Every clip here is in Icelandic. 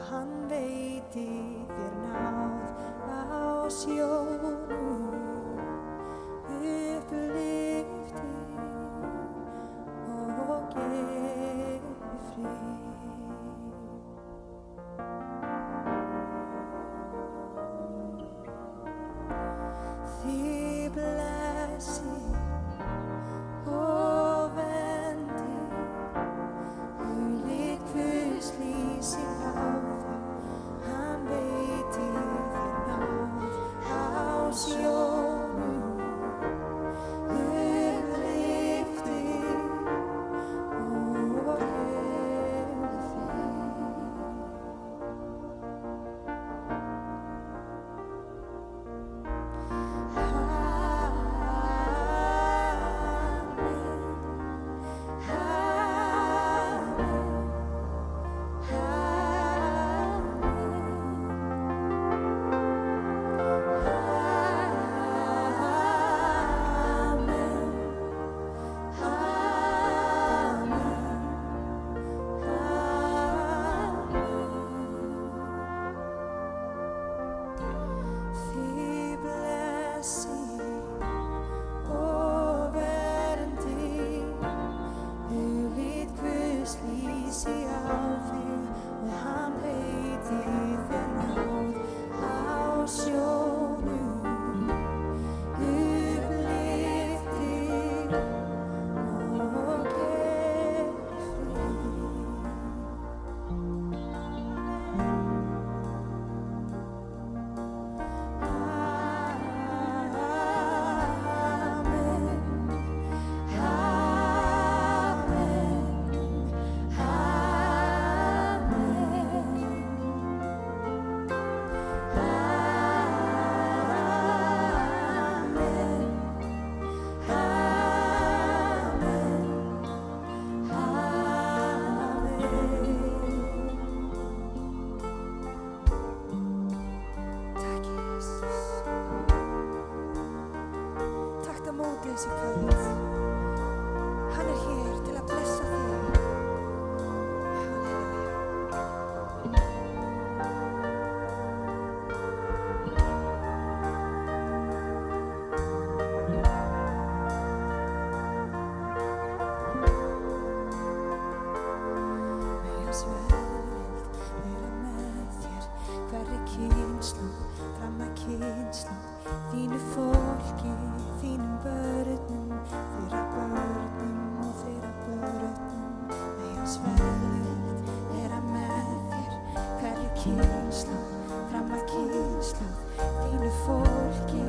hann veiti þér náð á sjónum, upplifti og gefi frið. Þig blessi og verndi, hulið Guðs lýsi á þig, hann veiti þér náð á sjónum, upplifti og gefi frið. Þig blessi og verndi, hulið Guðs lýsi á þig og hann veiti þér náð á sjónum, upplifti og gefi frið. Takk Jesus. Takk á móti þessi kvöld. Hann hér til að blessa þig. Halleluja. Með hans velvild vera með þér, hverri kynslóð, fram að kynslóð, þínu fólki, þínum börnum, þeirra börnum og þeirra börnum. Með hans velvild vera með þér, hverri kynslóð, fram að kynslóð, þínu fólki,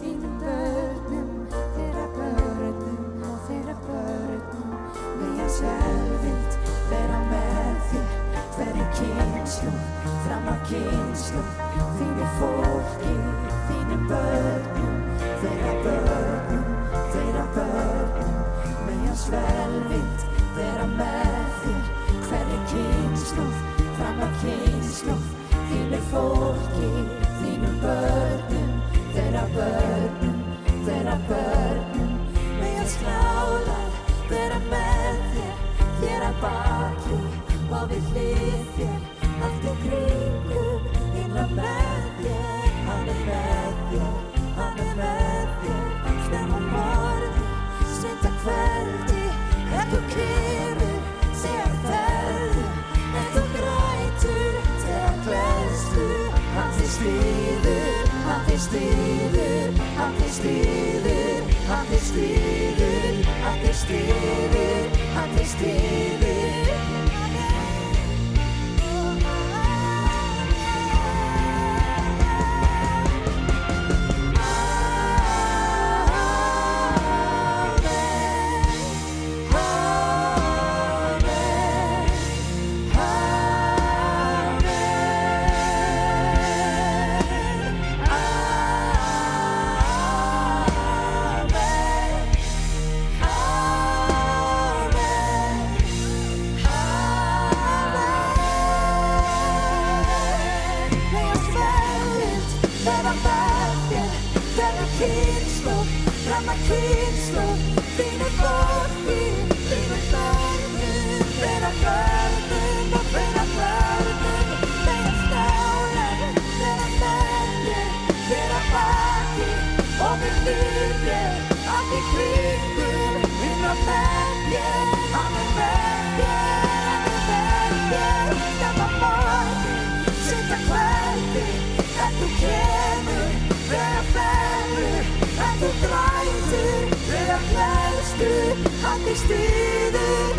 þínum börnum, þeirra börnum og þeirra börnum. Með hans velvild vera með þér, hverri kynslóð, fram að kynslóð, þínu fólki, þínum börnum, þeirra börnum, þeirra börnum. Með hans velvild vera með þér, hverri kynslóð, fram að kynslóð, þínu fólki, þínum börnum, þeirra börnum, þeirra börnum. Með hans nálar vera með þér, þér að baki og við hlið þér, allt í kringum, innra með þér. Hann með þér, hann með þér, snemma morgni, seint að kveldi, þú kemur, þegar ferðu, þú grætur, þegar gleðstu. Hann þig styður, hann þig styður, hann þig styður, hann þig styður, hann þig styður, hann þig styður. Kynslóð, fram að kynslóð, þínu fólki, þínu börnum, þeirra börnum og þeirra börnum. Með styður